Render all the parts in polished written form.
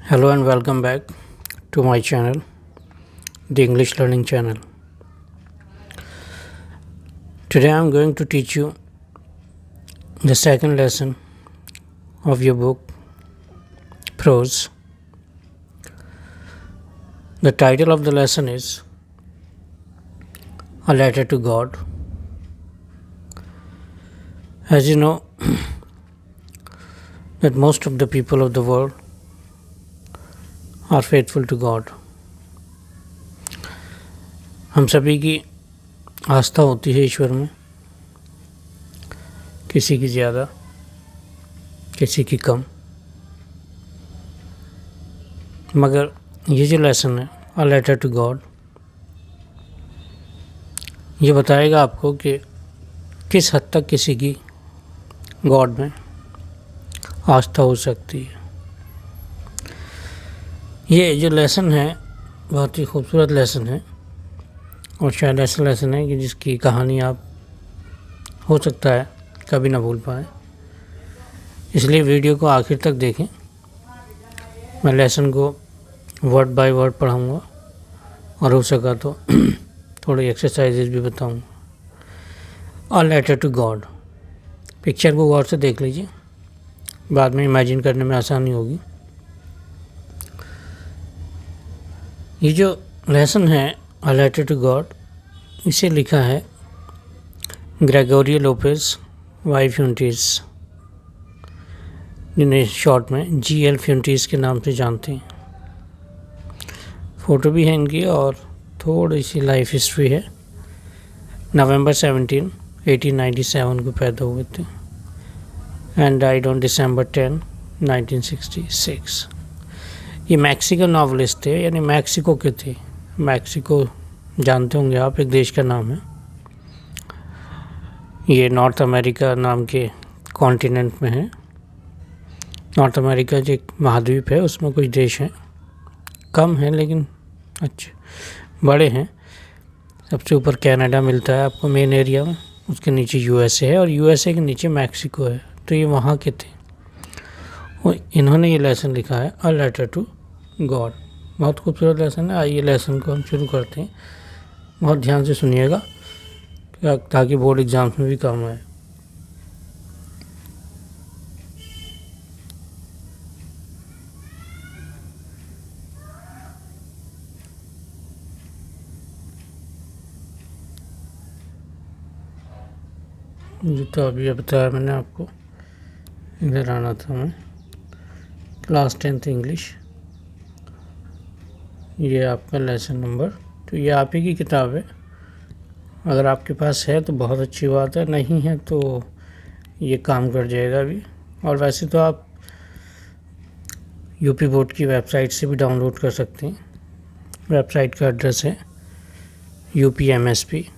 Hello and welcome back to my channel, the English Learning Channel. Today I am going to teach you the second lesson of your book, Prose. The title of the lesson is A Letter to God. As you know, that most of the people of the world are faithful to God. हम सभी की आस्था होती है ईश्वर में, किसी की ज़्यादा, किसी की कम। मगर ये जो लेसन है, अ लेटर टू गॉड, ये बताएगा आपको कि किस हद तक किसी की गॉड में आस्था हो सकती है। ये जो लेसन है बहुत ही खूबसूरत लेसन है और शायद ऐसा लेसन है कि जिसकी कहानी आप हो सकता है कभी ना भूल पाए। इसलिए वीडियो को आखिर तक देखें। मैं लेसन को वर्ड बाय वर्ड पढ़ाऊँगा और हो सका तो थोड़ी एक्सरसाइजेज भी बताऊँगा। A letter to God, picture को गौर से देख लीजिए, बाद में इमेजिन करने में आसानी होगी। ये जो लेसन है अ लेटर टू गॉड, इसे लिखा है ग्रेगोरियो लोपेज वाई फ्यूंटीज, जिन्हें शॉर्ट में GL फ्यूंटीज के नाम से जानते हैं। फ़ोटो भी है इनकी और थोड़ी सी लाइफ हिस्ट्री है। नवंबर 17, 1897 को पैदा हुए थे एंड डाइड ऑन December 10, 1966। ये मैक्सिकन नॉवलिस्ट थे, यानी मैक्सिको के थे। मैक्सिको जानते होंगे आप, एक देश का नाम है। ये नॉर्थ अमेरिका नाम के कॉन्टिनेंट में है। नॉर्थ अमेरिका जो एक महाद्वीप है, उसमें कुछ देश हैं, कम हैं लेकिन अच्छे बड़े हैं। सबसे ऊपर कनाडा मिलता है आपको मेन एरिया में, उसके नीचे USA है और USA के नीचे मैक्सिको है। तो ये वहाँ के थे और इन्होंने ये लेसन लिखा है अ लेटर टू गॉड। बहुत खूबसूरत लेसन है। आइए लेसन को हम शुरू करते हैं। बहुत ध्यान से सुनिएगा ताकि बोर्ड एग्जाम्स में भी काम आए। तो अभी बताया मैंने आपको, इधर आना था मैं। क्लास 10th इंग्लिश, ये आपका लेसन नंबर 2। ये आप ही की किताब है। अगर आपके पास है तो बहुत अच्छी बात है, नहीं है तो ये काम कर जाएगा भी। और वैसे तो आप यूपी बोर्ड की वेबसाइट से भी डाउनलोड कर सकते हैं। वेबसाइट का एड्रेस है upmsp.edu.in,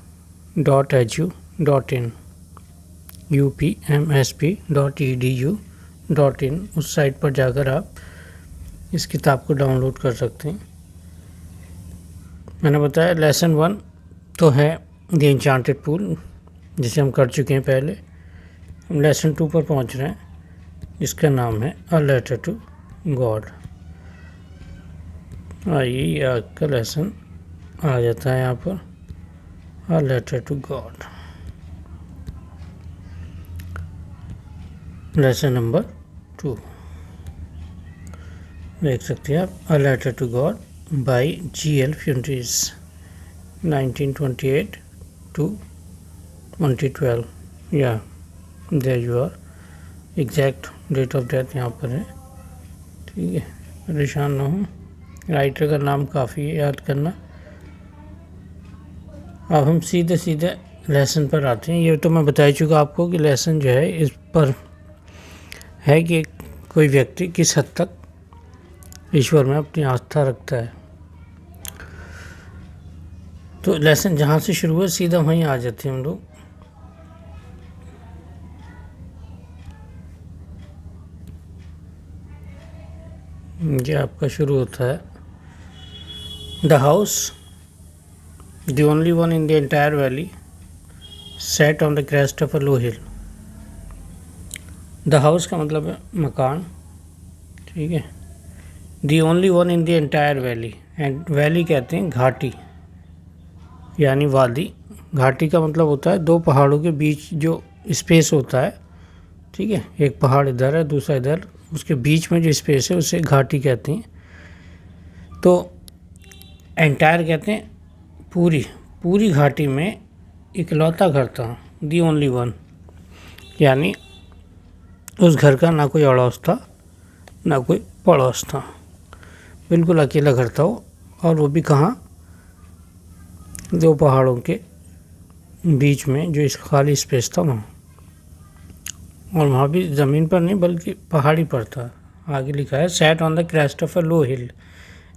upmsp.edu.in। उस साइट पर जाकर आप इस किताब को डाउनलोड कर सकते हैं। मैंने बताया लेसन 1 तो है द एन्चांटेड पूल, जिसे हम कर चुके हैं पहले। हम लेसन 2 पर पहुंच रहे हैं, जिसका नाम है अ लेटर टू गॉड। आइए, ये आपका लेसन आ जाता है यहाँ पर, a letter to God. Lesson number 2 देख सकते हैं आप, a letter to God by GL Fuentes, 1928 to 2012। या there you are, exact date of death यहाँ पर है। ठीक है, परेशान ना हो, राइटर का नाम काफ़ी है याद करना। अब हम सीधे सीधे लेसन पर आते हैं। ये तो मैं बता ही चुका आपको कि लेसन जो है इस पर है कि कोई व्यक्ति किस हद तक ईश्वर में अपनी आस्था रखता है। तो लेसन जहाँ से शुरू हुआ सीधा वहीं आ जाते हैं हम लोग। ये आपका शुरू होता है, the house, the only one in the entire valley, set on the crest of a low hill. The house का मतलब है मकान, ठीक है। The only one in the entire valley. And valley कहते हैं घाटी यानी वादी। घाटी का मतलब होता है दो पहाड़ों के बीच जो स्पेस होता है, ठीक है, एक पहाड़ इधर है दूसरा इधर, उसके बीच में जो स्पेस है उसे घाटी कहते हैं। तो एंटायर कहते हैं पूरी पूरी घाटी में इकलौता घर था, दी ओनली वन, यानी उस घर का ना कोई अड़ोस था ना कोई पड़ोस था, बिल्कुल अकेला घर था वो। और वो भी कहाँ, दो पहाड़ों के बीच में जो इस खाली स्पेस था वहाँ, और वहाँ भी ज़मीन पर नहीं बल्कि पहाड़ी पर था। आगे लिखा है sat on the crest of a low hill.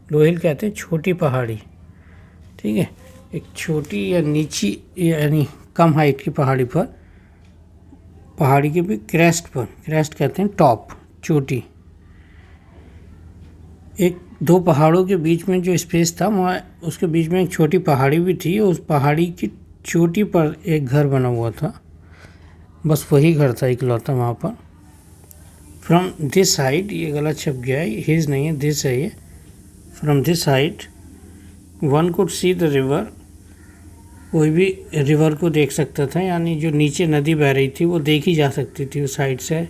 Low hill कहते हैं छोटी पहाड़ी, ठीक है, एक छोटी या नीची यानी कम हाइट की पहाड़ी पर, पहाड़ी के भी क्रेस्ट पर, क्रेस्ट कहते हैं टॉप, चोटी। एक दो पहाड़ों के बीच में जो स्पेस था वहाँ उसके बीच में एक छोटी पहाड़ी भी थी, उस पहाड़ी की चोटी पर एक घर बना हुआ था, बस वही घर था इकलौता वहाँ पर। फ्रॉम दिस साइड, ये गलत छप गया है, हिज नहीं है, दिस है ये। From this side one could see the river, कोई भी रिवर को देख सकता था, यानी जो नीचे नदी बह रही थी वो देखी जा सकती थी उस साइड से।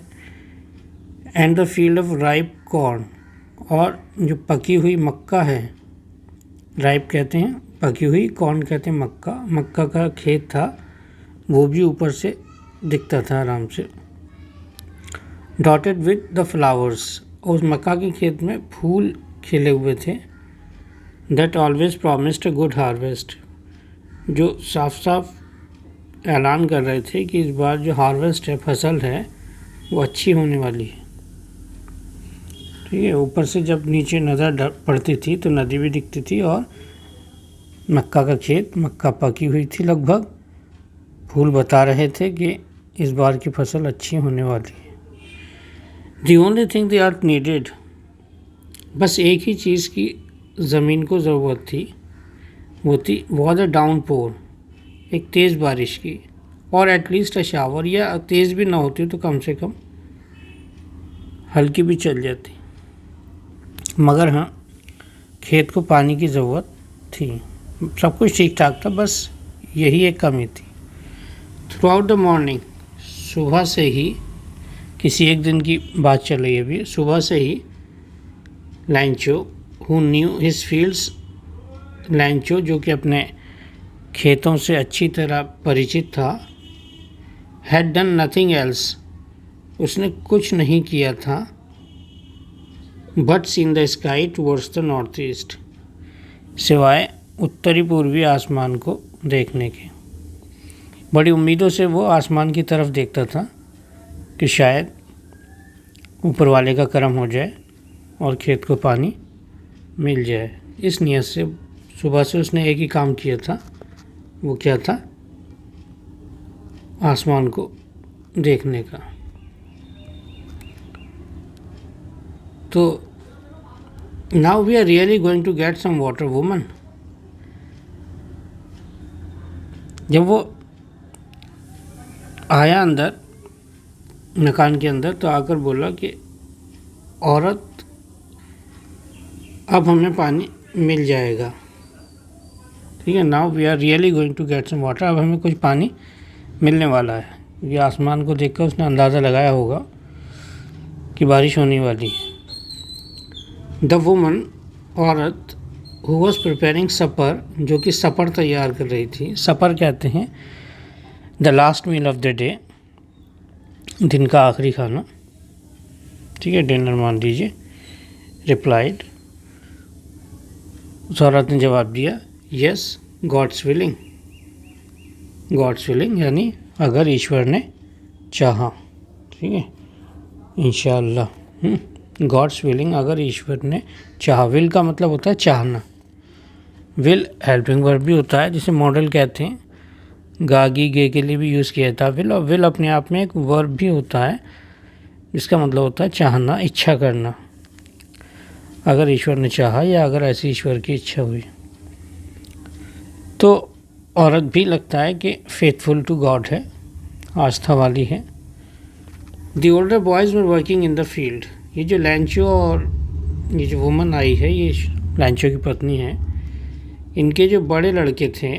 And the field of ripe corn, और जो पकी हुई मक्का है, राइप कहते हैं पकी हुई, कॉर्न कहते हैं मक्का, मक्का का खेत था, वो भी ऊपर से दिखता था आराम से। डॉटेड विद द फ्लावर्स, उस मक्का के खेत में फूल खिले हुए थे। That always promised a good harvest, जो साफ साफ ऐलान कर रहे थे कि इस बार जो हार्वेस्ट है, फसल है, वो अच्छी होने वाली है, ठीक है। ऊपर से जब नीचे नज़र पड़ती थी तो नदी भी दिखती थी और मक्का का खेत, मक्का पकी हुई थी लगभग, फूल बता रहे थे कि इस बार की फसल अच्छी होने वाली है। The only thing the earth needed, बस एक ही चीज़ की ज़मीन को ज़रूरत थी, वो थी वॉज अ डाउनपोर, एक तेज़ बारिश की, और एटलीस्ट अ शावर, या तेज़ भी ना होती तो कम से कम हल्की भी चल जाती, मगर हाँ खेत को पानी की ज़रूरत थी। सब कुछ ठीक ठाक था, बस यही एक कमी थी। थ्रू आउट द मॉर्निंग, सुबह से ही, किसी एक दिन की बात चल रही है अभी, सुबह से ही Lencho who knew his fields, Lencho जो कि अपने खेतों से अच्छी तरह परिचित था, हैड डन नथिंग एल्स, उसने कुछ नहीं किया था, but seen the sky towards the north east, सिवाय उत्तरी पूर्वी आसमान को देखने के। बड़ी उम्मीदों से वो आसमान की तरफ देखता था कि शायद ऊपर वाले का करम हो जाए और खेत को पानी मिल जाए। इस नियत से सुबह से उसने एक ही काम किया था, वो क्या था, आसमान को देखने का। तो now we are really going to get some water woman, जब वो आया अंदर मकान के अंदर तो आकर बोला कि औरत अब हमें पानी मिल जाएगा, ठीक है। Now we are really going to get some water, अब हमें कुछ पानी मिलने वाला है। ये आसमान को देखकर उसने अंदाज़ा लगाया होगा कि बारिश होने वाली है। द वुमन, औरत, हु वॉज प्रिपेयरिंग सपर, जो कि सपर तैयार कर रही थी। सपर कहते हैं the last meal of the day, दिन का आखिरी खाना, ठीक है, डिनर मान लीजिए। रिप्लाइड, उस औरत ने जवाब दिया, yes God's willing, God's willing यानी अगर ईश्वर ने चाहा, ठीक है, इंशाअल्लाह, गॉड्स विलिंग, अगर ईश्वर ने चाहा। विल का मतलब होता है चाहना, विल हेल्पिंग वर्ब भी होता है, जिसे मॉडल कहते हैं, गागी गे के लिए भी यूज़ किया जाता है विल, और विल अपने आप में एक वर्ब भी होता है जिसका मतलब होता है चाहना, इच्छा करना। अगर ईश्वर ने चाहा या अगर ऐसी ईश्वर की इच्छा हुई। तो औरत भी लगता है कि फेथफुल टू गॉड है, आस्था वाली है। The older boys were working in the field, ये जो लैंचो और ये जो वुमन आई है ये लैंचो की पत्नी है। इनके जो बड़े लड़के थे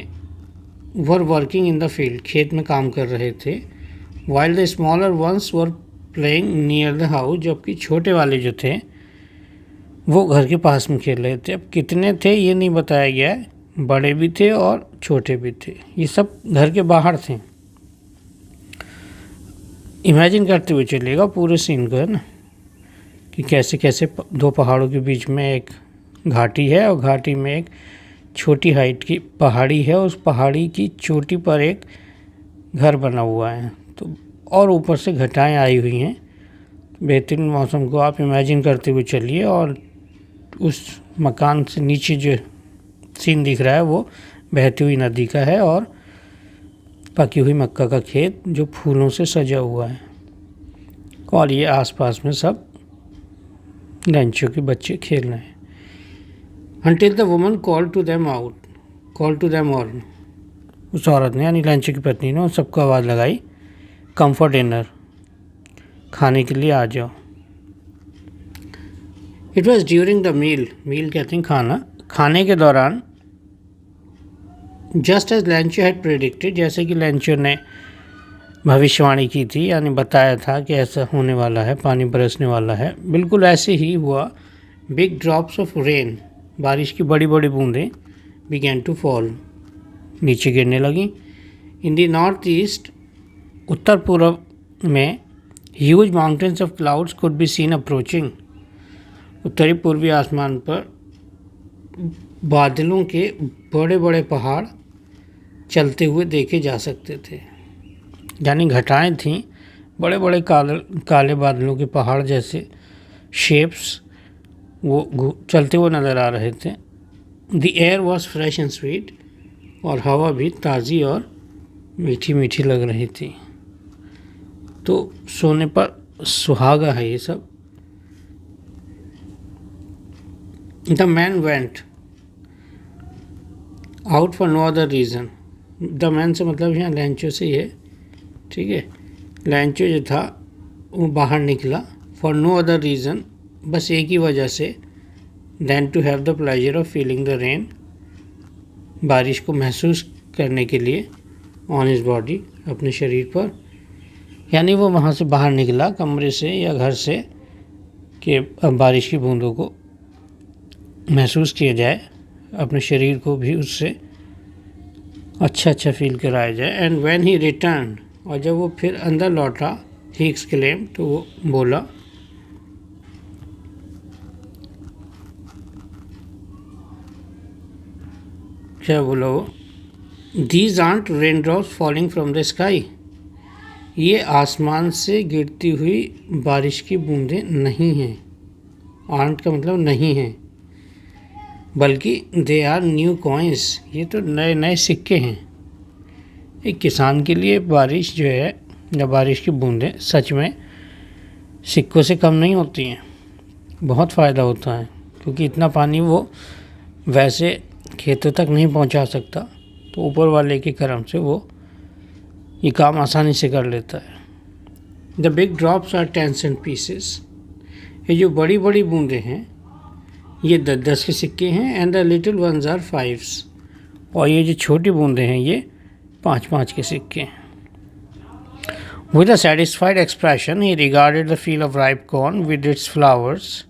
were working in the field, खेत में काम कर रहे थे। While the smaller ones were playing near the house, जबकि छोटे वाले जो थे वो घर के पास में खेल रहे थे। अब कितने थे ये नहीं बताया गया है, बड़े भी थे और छोटे भी थे, ये सब घर के बाहर थे। इमेजिन करते हुए चलिएगा पूरे सीन को, है ना, कि कैसे कैसे दो पहाड़ों के बीच में एक घाटी है और घाटी में एक छोटी हाइट की पहाड़ी है, उस पहाड़ी की चोटी पर एक घर बना हुआ है, तो और ऊपर से घटाएं आई हुई हैं। बेहतरीन मौसम को आप इमेजिन करते हुए चलिए और उस मकान से नीचे जो सीन दिख रहा है वो बहती हुई नदी का है और पकी हुई मक्का का खेत जो फूलों से सजा हुआ है, और ये आसपास में सब लैंचो के बच्चे खेल रहे हैं। Until the woman called to them all, उस औरत ने यानी लैंचो की पत्नी ने उन सबको आवाज़ लगाई, कम फॉर डिनर, खाने के लिए आ जाओ। It was during the meal कहते हैं खाना, खाने के दौरान, just as Lencho had predicted, जैसे कि लैंचो ने भविष्यवाणी की थी यानी बताया था कि ऐसा होने वाला है, पानी बरसने वाला है, बिल्कुल ऐसे ही हुआ। बिग ड्रॉप्स ऑफ रेन, बारिश की बड़ी बड़ी बूंदें बिगैन टू फॉल, नीचे गिरने लगी। इन द नॉर्थ ईस्ट, उत्तर पूर्व में, huge mountains of clouds could be seen approaching, उत्तरी पूर्वी आसमान पर बादलों के बड़े बड़े पहाड़ चलते हुए देखे जा सकते थे, यानी घटाएं थीं, बड़े बड़े काले बादलों के पहाड़ जैसे शेप्स वो चलते हुए नज़र आ रहे थे। The air was fresh and sweet, और हवा भी ताज़ी और मीठी मीठी लग रही थी। तो सोने पर सुहागा है ये सब। The man went out for no other reason, the man से मतलब यहाँ लैंचो से ही है, ठीक है। लैंचो जो था वो बाहर निकला, फॉर नो अदर रीज़न, बस एक ही वजह से, than to have the pleasure of feeling the rain, बारिश को महसूस करने के लिए, ऑन हिज बॉडी, अपने शरीर पर, यानी वो वहाँ से बाहर निकला कमरे से या घर से कि अब बारिश की बूंदों को महसूस किया जाए, अपने शरीर को भी उससे अच्छा फील कराया जाए। एंड व्हेन ही रिटर्न, और जब वो फिर अंदर लौटा, ही एक्सक्लेम, तो वो बोला, क्या बोला वो, these aren't raindrops falling from the sky, ये आसमान से गिरती हुई बारिश की बूंदें नहीं हैं, आंट का मतलब नहीं हैं, बल्कि दे आर न्यू कॉइन्स, ये तो नए नए सिक्के हैं। एक किसान के लिए बारिश जो है या बारिश की बूंदें सच में सिक्कों से कम नहीं होती हैं, बहुत फ़ायदा होता है, क्योंकि इतना पानी वो वैसे खेतों तक नहीं पहुंचा सकता, तो ऊपर वाले के करम से वो ये काम आसानी से कर लेता है। The big drops are 10 cent pieces, ये जो बड़ी बड़ी बूंदें हैं ये 10 के सिक्के हैं। And the little ones are 5s, और ये जो छोटी बूंदें हैं ये 5 के सिक्के हैं। With a satisfied expression he regarded the field of ripe corn with its flowers,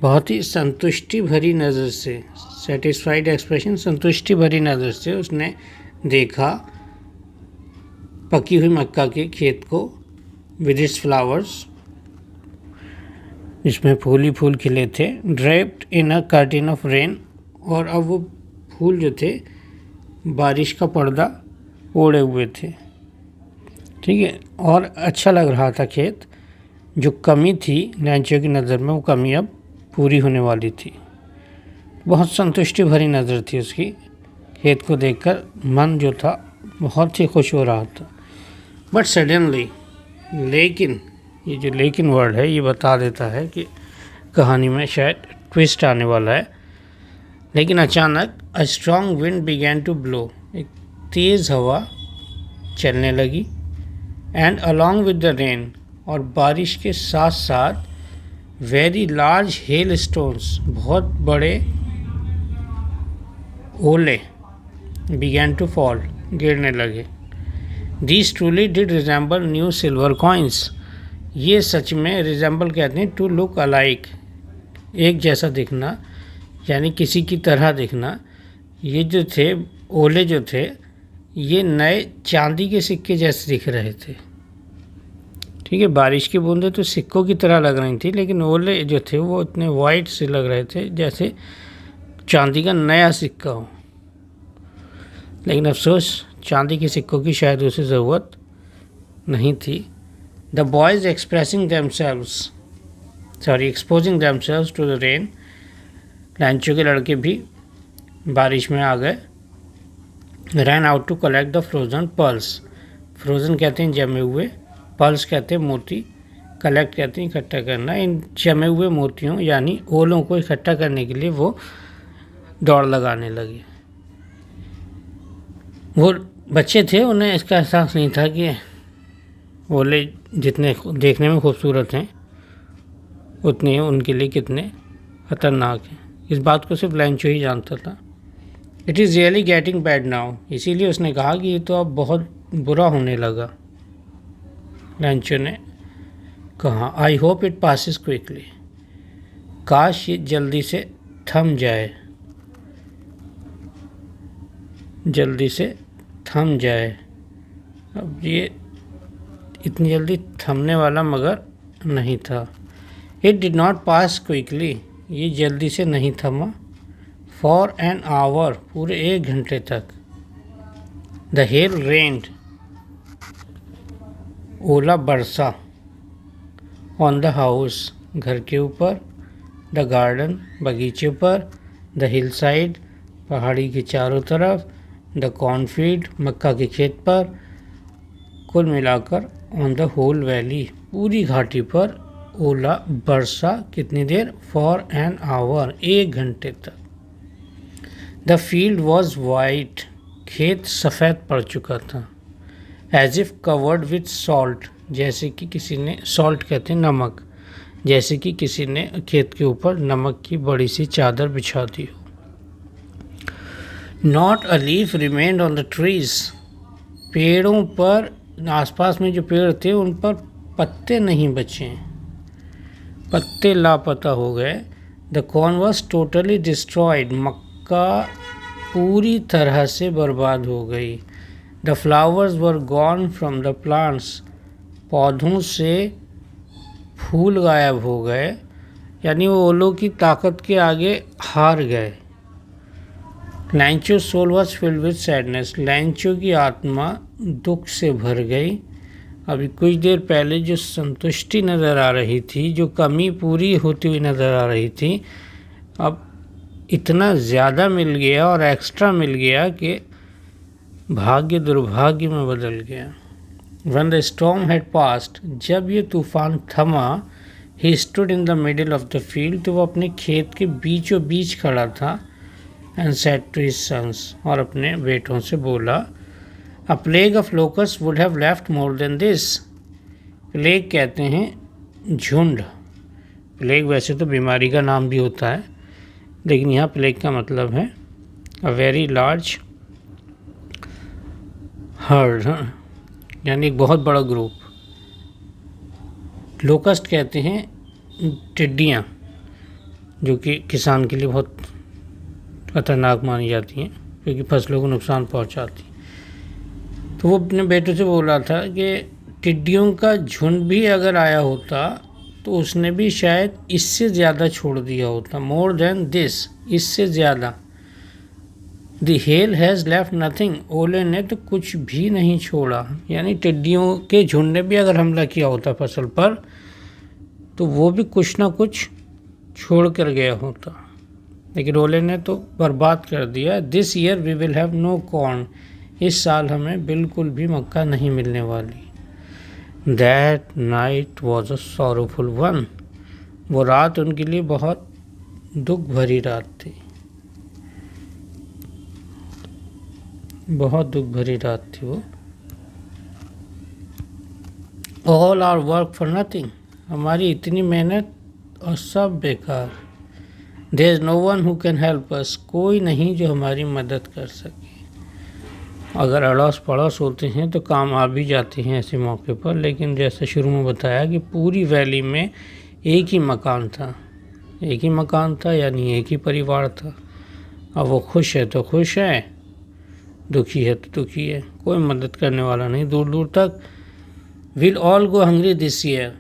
बहुत ही संतुष्टि भरी नज़र से, सेटिस्फाइड एक्सप्रेशन, संतुष्टि भरी नज़र से उसने देखा पकी हुई मक्का के खेत को, विद इट्स फ्लावर्स, जिसमें फूल ही फूल खिले थे, draped in a curtain of rain, और अब वो फूल जो थे बारिश का पर्दा ओढ़े हुए थे, ठीक है। और अच्छा लग रहा था खेत, जो कमी थी लैंचो की नज़र में वो कमी अब पूरी होने वाली थी। बहुत संतुष्टि भरी नज़र थी उसकी, खेत को देखकर मन जो था बहुत ही खुश हो रहा था। बट सडनली, लेकिन, ये जो लेकिन वर्ड है ये बता देता है कि कहानी में शायद ट्विस्ट आने वाला है। लेकिन अचानक a strong wind began to blow, एक तेज़ हवा चलने लगी, and along with the rain, और बारिश के साथ साथ वेरी लार्ज हेल स्टोन्स, बहुत बड़े ओले, बिगैन टू फॉल, गिरने लगे। These truly did resemble new silver coins, ये सच में रिजेंबल कहते हैं टू लुक अलाइक, एक जैसा दिखना, यानी किसी की तरह दिखना। ये जो थे ओले जो थे ये नए चांदी के सिक्के जैसे दिख रहे थे। ठीक है, बारिश की बूंदें तो सिक्कों की तरह लग रही थी, लेकिन ओले जो थे वो इतने वाइट से लग रहे थे जैसे चांदी का नया सिक्का हो। लेकिन अफसोस चांदी के सिक्कों की शायद उसे ज़रूरत नहीं थी। The boys exposing themselves to the rain, Lencho के लड़के भी बारिश में आ गए। Ran out to collect the frozen pearls, frozen कहते हैं जमे हुए, पर्ल्स कहते हैं मोती, कलेक्ट कहते हैं इकट्ठा करना। इन जमे हुए मोतियों यानी ओलों को इकट्ठा करने के लिए वो दौड़ लगाने लगे। वो बच्चे थे, उन्हें इसका एहसास नहीं था कि ओले जितने देखने में खूबसूरत हैं उतने ही उनके लिए कितने ख़तरनाक हैं। इस बात को सिर्फ लैंचो ही जानता था। It is really getting bad now, इसीलिए उसने कहा कि ये तो अब बहुत बुरा होने लगा। लैंचो ने कहा, I hope it passes quickly, काश ये जल्दी से थम जाए, जल्दी से थम जाए। अब ये इतनी जल्दी थमने वाला मगर नहीं था। It did not pass quickly, ये जल्दी से नहीं थमा। फॉर एन आवर, पूरे 1 घंटे तक। द हेल रेन्ड, ओला बरसा। ऑन द हाउस, घर के ऊपर। द गार्डन, बगीचे पर। द हिल साइड, पहाड़ी के चारों तरफ। द कॉर्नफील्ड, मक्का के खेत पर। कुल मिलाकर ऑन द होल वैली, पूरी घाटी पर ओला बरसा। कितनी देर? फॉर एन आवर, 1 घंटे तक। द फील्ड वॉज वाइट, खेत सफ़ेद पड़ चुका था। As if covered with salt, जैसे कि किसी ने, सॉल्ट कहते हैं नमक, जैसे कि किसी ने खेत के ऊपर नमक की बड़ी सी चादर बिछा दी हो। Not a leaf remained on the trees, पेड़ों पर, आसपास में जो पेड़ थे उन पर पत्ते नहीं बचे, पत्ते लापता हो गए। The corn was totally destroyed, मक्का पूरी तरह से बर्बाद हो गई। The flowers were gone from the plants, पौधों से फूल गायब हो गए, यानी वो ओलों की ताकत के आगे हार गए। Lencho soul was filled with sadness, Lencho की आत्मा दुख से भर गई। अभी कुछ देर पहले जो संतुष्टि नज़र आ रही थी, जो कमी पूरी होती हुई नज़र आ रही थी, अब इतना ज़्यादा मिल गया और एक्स्ट्रा मिल गया कि भाग्य दुर्भाग्य में बदल गया। When the storm had passed, जब ये तूफान थमा, he stood in the middle of the field, तो वो अपने खेत के बीचों बीच खड़ा था। and said to his sons, और अपने बेटों से बोला, a plague of locusts would have left more than this. Plague कहते हैं झुंड, प्लेग वैसे तो बीमारी का नाम भी होता है, लेकिन यहाँ प्लेग का मतलब है a very large herd, यानी एक बहुत बड़ा ग्रुप। लोकस्ट कहते हैं टिड्डियाँ, जो कि किसान के लिए बहुत खतरनाक मानी जाती हैं क्योंकि फसलों को नुकसान पहुंचाती। तो वो अपने बेटों से बोला था कि टिड्डियों का झुंड भी अगर आया होता तो उसने भी शायद इससे ज़्यादा छोड़ दिया होता, मोर देन दिस, इससे ज़्यादा। The hell has left nothing, ओले ने तो कुछ भी नहीं छोड़ा, यानी टिड्डियों के झुंड ने भी अगर हमला किया होता फसल पर तो वो भी कुछ ना कुछ छोड़ कर गया होता, लेकिन ओले ने तो बर्बाद कर दिया। This year we will have no corn, इस साल हमें बिल्कुल भी मक्का नहीं मिलने वाली। That night was a sorrowful one, वो रात उनके लिए बहुत दुख भरी रात थी, बहुत दुख भरी रात थी वो। All our work for nothing, हमारी इतनी मेहनत और सब बेकार। There is no one who can help us, कोई नहीं जो हमारी मदद कर सके। अगर अड़ोस पड़ोस होते हैं तो काम आ भी जाते हैं ऐसे मौके पर, लेकिन जैसे शुरू में बताया कि पूरी वैली में एक ही मकान था, एक ही मकान था यानी एक ही परिवार था। अब वो खुश है तो खुश है, दुखी है तो दुखी है, कोई मदद करने वाला नहीं दूर दूर तक। Will all go hungry this year,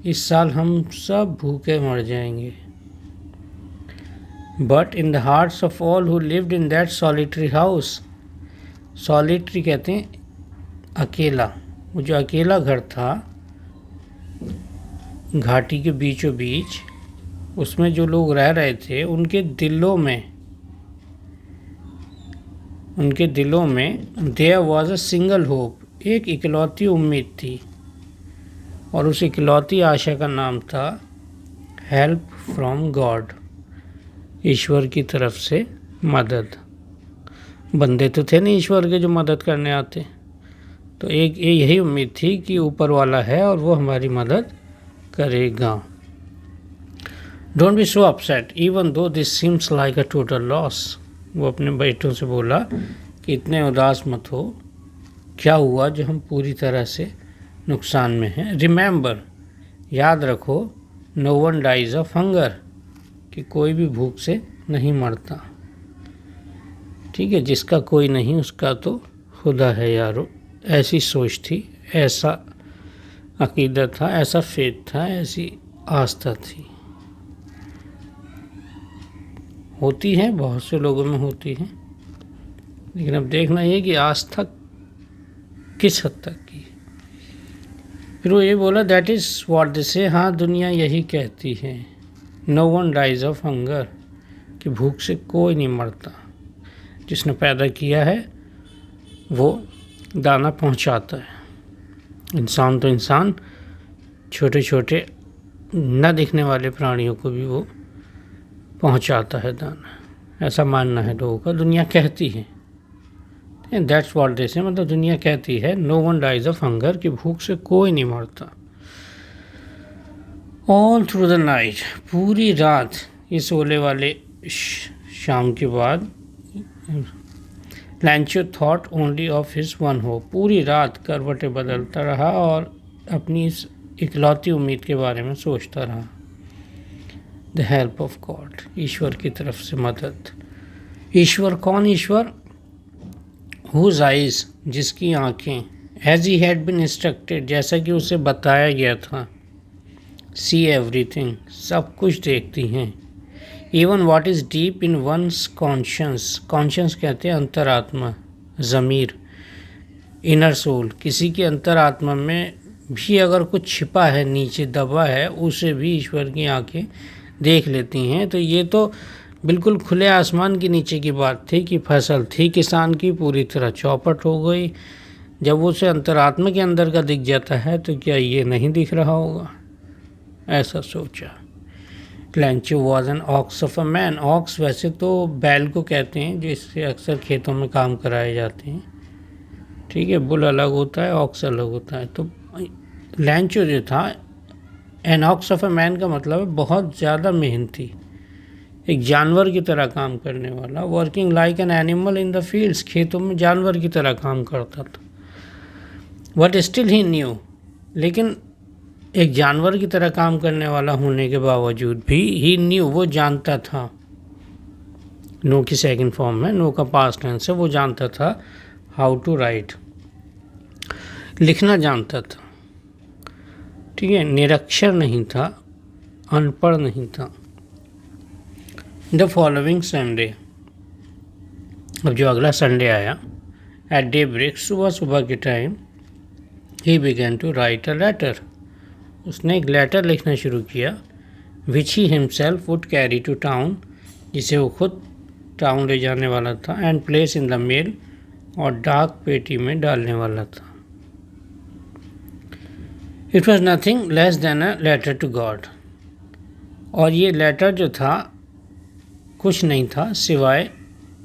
इस साल हम सब भूखे मर जाएंगे। But in the hearts of all who lived in that solitary house, solitary कहते हैं अकेला, वो जो अकेला घर था घाटी के बीचों बीच, उसमें जो लोग रह रहे थे उनके दिलों में there was a single hope, एक इकलौती उम्मीद थी, और उस इकलौती आशा का नाम था हेल्प फ्रॉम गॉड, ईश्वर की तरफ से मदद। बंदे तो थे नहीं ईश्वर के जो मदद करने आते, तो एक यही उम्मीद थी कि ऊपर वाला है और वो हमारी मदद करेगा। Don't be so upset even though this seems like a total loss, वो अपने बेटों से बोला कि इतने उदास मत हो, क्या हुआ जो हम पूरी तरह से नुकसान में हैं। रिमेंबर, याद रखो, no one dies of hunger, कि कोई भी भूख से नहीं मरता। ठीक है, जिसका कोई नहीं उसका तो खुदा है यारो। ऐसी सोच थी, ऐसा अकीदा था, ऐसा फेथ था, ऐसी आस्था थी। होती है, बहुत से लोगों में होती है, लेकिन अब देखना ये कि आस्था किस हद तक की। फिर वो ये बोला दैट इज़ व्हाट दे से, हाँ दुनिया यही कहती है, no one dies of hunger, कि भूख से कोई नहीं मरता। जिसने पैदा किया है वो दाना पहुंचाता है। इंसान तो इंसान, छोटे छोटे न दिखने वाले प्राणियों को भी वो पहुंचाता है दाना, ऐसा मानना है लोगों का। दुनिया कहती है, दैट्स व्हाट दे से, मतलब दुनिया कहती है no one dies of hunger, कि भूख से कोई नहीं मरता। ऑल थ्रू द नाइट, पूरी रात, इस ओले वाले शाम के बाद लैंचो thought only of his one hope, पूरी रात करवटें बदलता रहा और अपनी इस इकलौती उम्मीद के बारे में सोचता रहा। द हेल्प ऑफ गॉड, ईश्वर की तरफ से मदद। ईश्वर कौन ईश्वर? हुज आइज, जिसकी आँखें, as he had been instructed, जैसा कि उसे बताया गया था, सी एवरीथिंग, सब कुछ देखती हैं। Even what is deep in one's conscience, conscience कहते हैं अंतरात्मा, ज़मीर, इनर सोल, किसी की अंतरात्मा में भी अगर कुछ छिपा है, नीचे दबा है, उसे भी ईश्वर की आंखें देख लेती हैं। तो ये तो बिल्कुल खुले आसमान के नीचे की बात थी कि फसल थी किसान की, पूरी तरह चौपट हो गई। जब उसे अंतरात्मा के अंदर का दिख जाता है तो क्या ये नहीं दिख रहा होगा, ऐसा सोचा। Lencho was an ox of a man, ox वैसे तो बैल को कहते हैं, जो इससे अक्सर खेतों में काम कराए जाते हैं। ठीक है, बुल अलग होता है, ऑक्स अलग होता है। तो लैंचो जो था, N ox of a man का मतलब है बहुत ज़्यादा मेहनती, एक जानवर की तरह काम करने वाला, working like an animal in the fields, खेतों में जानवर की तरह काम करता था। बट स्टिल ही न्यू, लेकिन एक जानवर की तरह काम करने वाला होने के बावजूद भी ही न्यू, वो जानता था, नो की सेकंड फॉर्म है, नो का पास्ट टेंस है, वो जानता था हाउ टू राइट, लिखना जानता था। ठीक है, निरक्षर नहीं था, अनपढ़ नहीं था। द फॉलोइंग संडे, अब जो अगला संडे आया, एट डे ब्रेक, सुबह सुबह के time, he began to write a letter, उसने एक लेटर लिखना शुरू किया, which he himself would carry to town, जिसे वो खुद टाउन ले जाने वाला था, and place in the mail, और डाक पेटी में डालने वाला था। It was nothing less than a letter to God, और ये लेटर जो था कुछ नहीं था सिवाय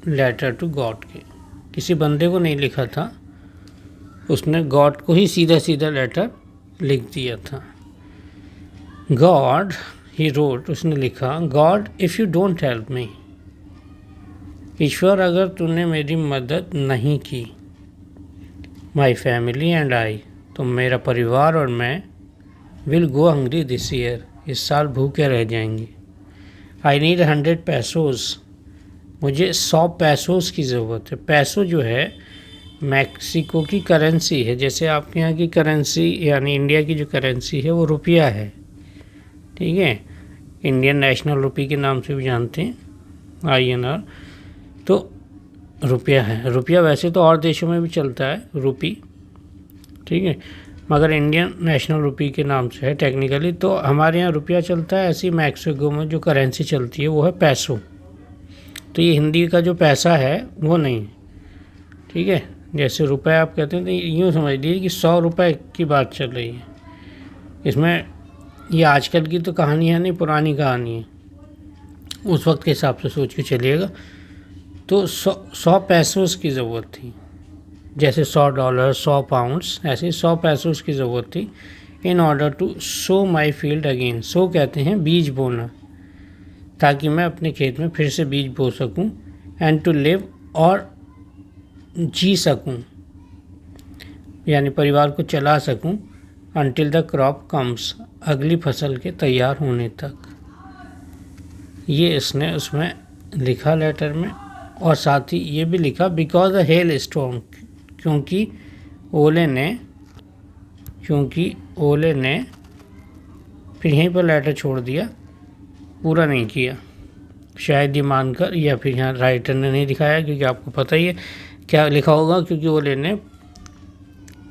लेटर टू गॉड के, किसी बंदे को नहीं लिखा था, उसने गॉड को ही सीधा सीधा लेटर लिख दिया था। गॉड, ही रोट, उसने लिखा, God if you don't help me, ईश्वर अगर तूने मेरी मदद नहीं की, माई फैमिली एंड आई, तो मेरा परिवार और मैं, will go hungry this year, इस साल भूखे रह जाएंगे। आई नीड 100 पैसोज़, मुझे 100 पैसोज़ की ज़रूरत है। पैसो जो है मैक्सिको की करेंसी है, जैसे आपके यहाँ की करेंसी यानी इंडिया की जो करेंसी है वो रुपया है, ठीक है, इंडियन नेशनल रुपी के नाम से भी जानते हैं, INR, तो रुपया है। रुपया वैसे तो और देशों में भी चलता है रुपी, ठीक है, मगर इंडियन नेशनल रुपी के नाम से है टेक्निकली। तो हमारे यहाँ रुपया चलता है, ऐसी मैक्सिको में जो करेंसी चलती है वो है पैसो। तो ये हिंदी का जो पैसा है वो नहीं, ठीक है, जैसे रुपये आप कहते हैं तो यूँ समझ लीजिए कि 100 रुपये की बात चल रही है। इसमें ये आजकल की तो कहानी है नहीं, पुरानी कहानी है, उस वक्त के हिसाब से सोच के चलिएगा। तो 100 पैसोज़ की ज़रूरत थी, जैसे $100, 100 पाउंड्स, ऐसे 100 पैसोज़ की ज़रूरत थी in order to sow my field again. So कहते हैं बीज बोना, ताकि मैं अपने खेत में फिर से बीज बो सकूं, एंड टू लिव, और जी सकूं, यानी परिवार को चला सकूं, अनटिल द क्रॉप कम्स, अगली फसल के तैयार होने तक। ये इसने उसमें लिखा लेटर में, और साथ ही ये भी लिखा बिकॉज द हेल स्टॉर्म, क्योंकि ओले ने फिर यहीं पर लेटर छोड़ दिया, पूरा नहीं किया, शायद ये मानकर, या फिर यहाँ राइटर ने नहीं दिखाया, क्योंकि आपको पता ही है क्या लिखा होगा, क्योंकि ओले ने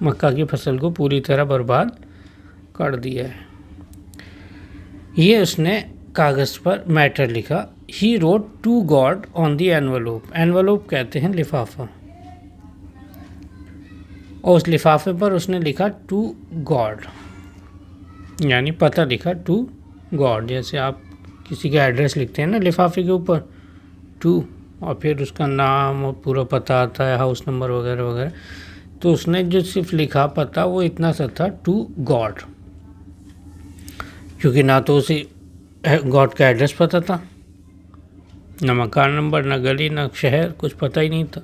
मक्का की फसल को पूरी तरह बर्बाद कर दिया है। ये उसने कागज़ पर मैटर लिखा। He wrote to God on the envelope, envelope कहते हैं लिफाफा, और उस लिफाफे पर उसने लिखा टू गॉड, यानी पता लिखा टू गॉड, जैसे आप किसी का एड्रेस लिखते हैं ना लिफाफे के ऊपर, टू, और फिर उसका नाम और पूरा पता आता है, हाउस नंबर वगैरह वगैरह। तो उसने जो सिर्फ लिखा पता वो इतना सा था, टू गॉड, क्योंकि ना तो उसे गॉड का एड्रेस पता था, ना मकान नंबर, ना गली, ना शहर, कुछ पता ही नहीं था।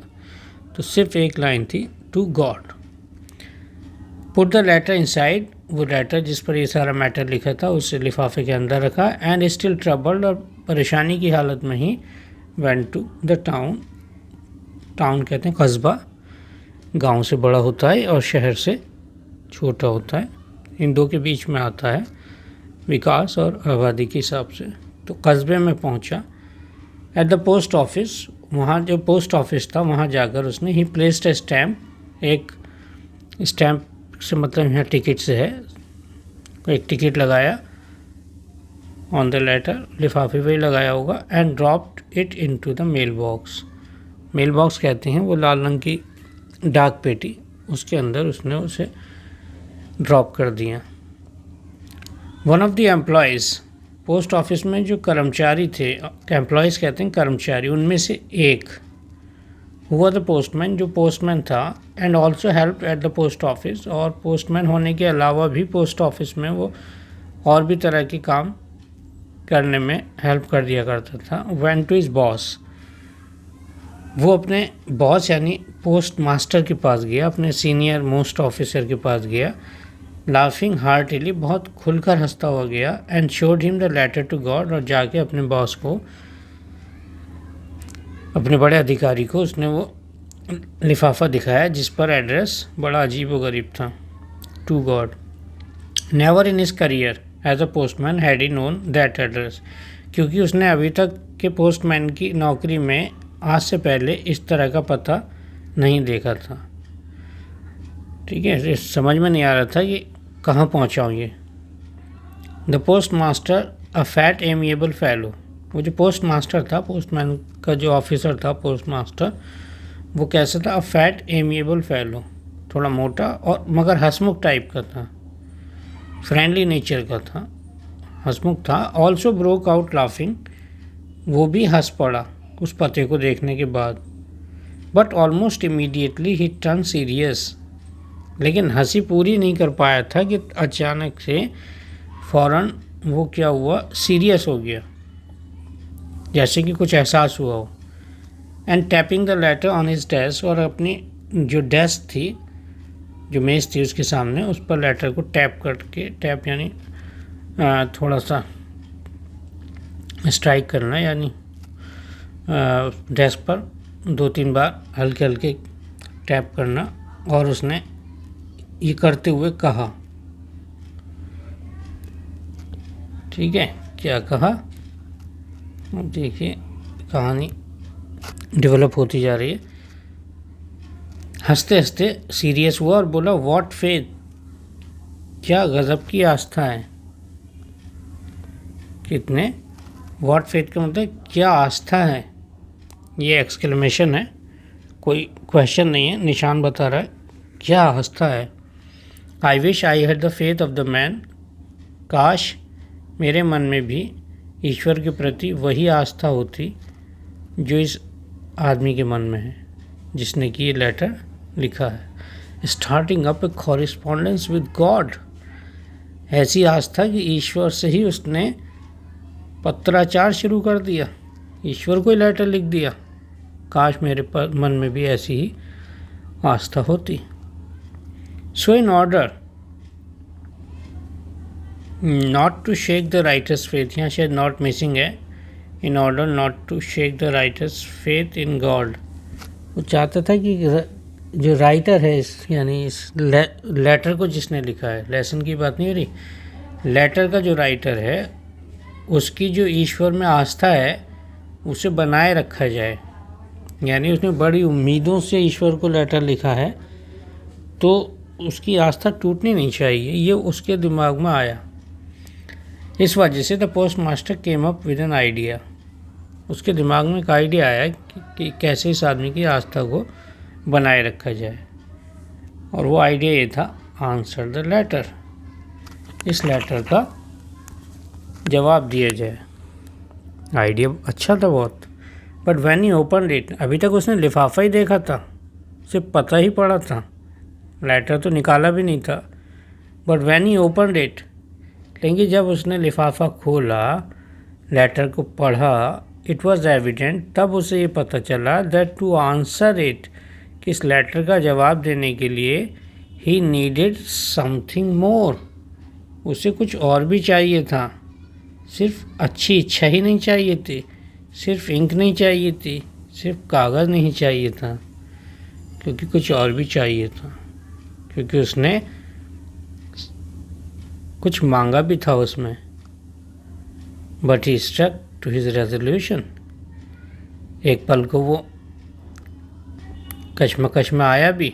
तो सिर्फ एक लाइन थी, to God. Put the letter inside, वो लेटर जिस पर ये सारा मैटर लिखा था उसे लिफाफे के अंदर रखा, एंड स्टिल ट्रबल्ड, और परेशानी की हालत में ही, went to the town, town कहते हैं कस्बा, गांव से बड़ा होता है और शहर से छोटा होता है, इन दो के बीच में आता है विकास और आबादी के हिसाब से। तो कस्बे में पहुंचा, एट द पोस्ट ऑफिस, वहाँ जो पोस्ट ऑफिस था वहाँ जाकर उसने, ही प्लेस्ड ए स्टैम्प, एक स्टैम्प से मतलब यहाँ टिकट से है, एक टिकट लगाया ऑन द लेटर, लिफाफे पे ही लगाया होगा, and dropped it into the mail box, mail box कहते हैं वो लाल रंग की डाक पेटी, उसके अंदर उसने उसे ड्रॉप कर दिया। One of the employees, post office में जो कर्मचारी थे, एम्प्लॉयज़ कहते हैं कर्मचारी, उनमें से एक हुआ द पोस्टमैन, जो पोस्टमैन था, and also help at the post office, और पोस्टमैन होने के अलावा भी पोस्ट ऑफिस में वो और भी तरह के काम करने में हेल्प कर दिया करता था। वेंट टू हिज बॉस, वो अपने बॉस यानी पोस्ट मास्टर के पास गया, अपने सीनियर मोस्ट ऑफिसर के पास गया, लाफिंग हार्टिली, बहुत खुलकर हंसता हुआ गया, and showed him the letter to God, और जाके अपने बॉस को, अपने बड़े अधिकारी को उसने वो लिफाफा दिखाया जिस पर एड्रेस बड़ा अजीब व गरीब था, to God. Never in his career as a postman had he known that address, क्योंकि उसने अभी तक के पोस्टमैन की नौकरी में आज से पहले इस तरह का पता नहीं देखा था, ठीक है, समझ में नहीं आ रहा था कि कहाँ पहुँचा हूँ ये। The post master a fat amiable fellow, वो जो पोस्ट मास्टर था, पोस्टमैन का जो ऑफिसर था पोस्ट मास्टर, वो कैसा था, अ फैट एमिएबल फेलो, थोड़ा मोटा और मगर हंसमुख टाइप का था, फ्रेंडली नेचर का था, हंसमुख था। ऑल्सो ब्रोक आउट लाफिंग, वो भी हंस पड़ा उस पते को देखने के बाद, but almost immediately he turn serious, लेकिन हंसी पूरी नहीं कर पाया था कि अचानक से फ़ौरन वो क्या हुआ, सीरियस हो गया, जैसे कि कुछ एहसास हुआ हो। And tapping the later on his desk, और अपनी जो डेस्क थी, जो मेज़ थी उसके सामने, उस पर लेटर को टैप करके, टैप यानी थोड़ा सा स्ट्राइक करना, यानी डेस्क पर 2-3 बार हल्के हल्के टैप करना। और उसने ये करते हुए कहा, ठीक है, क्या कहा, देखिए कहानी डेवलप होती जा रही है। हंसते हंसते सीरियस हुआ और बोला, व्हाट फेथ, क्या गजब की आस्था है। कितने, व्हाट फेथ का मतलब क्या आस्था है, ये एक्सक्लेमेशन है, कोई क्वेश्चन नहीं है, निशान बता रहा है क्या आस्था है। I wish I had the faith of the man, काश मेरे मन में भी ईश्वर के प्रति वही आस्था होती जो इस आदमी के मन में है, जिसने कि ये लेटर लिखा है। Starting up a correspondence with God, ऐसी आस्था कि ईश्वर से ही उसने पत्राचार शुरू कर दिया, ईश्वर को ही लेटर लिख दिया। काश मेरे मन में भी ऐसी ही आस्था होती। So in order not to shake the writer's faith, यहाँ शायद नॉट मिसिंग है, in order not to shake the writer's faith in God. वो चाहता था कि जो राइटर है यानी इस लेटर को जिसने लिखा है, लेसन की बात नहीं हो रही, लेटर का जो राइटर है उसकी जो ईश्वर में आस्था है उसे बनाए रखा जाए। यानी उसने बड़ी उम्मीदों से ईश्वर को लेटर लिखा है, तो उसकी आस्था टूटनी नहीं चाहिए, ये उसके दिमाग में आया। इस वजह से the post master came up with an idea, उसके दिमाग में एक आइडिया आया कि कैसे इस आदमी की आस्था को बनाए रखा जाए। और वो आइडिया ये था, आंसर द लेटर, इस लेटर का जवाब दिया जाए। आइडिया अच्छा था बहुत, but when he open it, अभी तक उसने लिफाफा ही देखा था, उसे पता ही पड़ा था, लेटर तो निकाला भी नहीं था। But when he open it, लेकिन जब उसने लिफाफा खोला, लेटर को पढ़ा, इट वॉज एविडेंट, तब उसे ये पता चला दैट टू आंसर इट, कि इस लेटर का जवाब देने के लिए ही नीडेड समथिंग मोर, उसे कुछ और भी चाहिए था। सिर्फ अच्छी इच्छा ही नहीं चाहिए थी, सिर्फ इंक नहीं चाहिए थी, सिर्फ कागज़ नहीं चाहिए था, क्योंकि कुछ और भी चाहिए था, क्योंकि उसने कुछ मांगा भी था उसमें। But he stuck to his resolution, एक पल को वो कश्मकश में आया भी,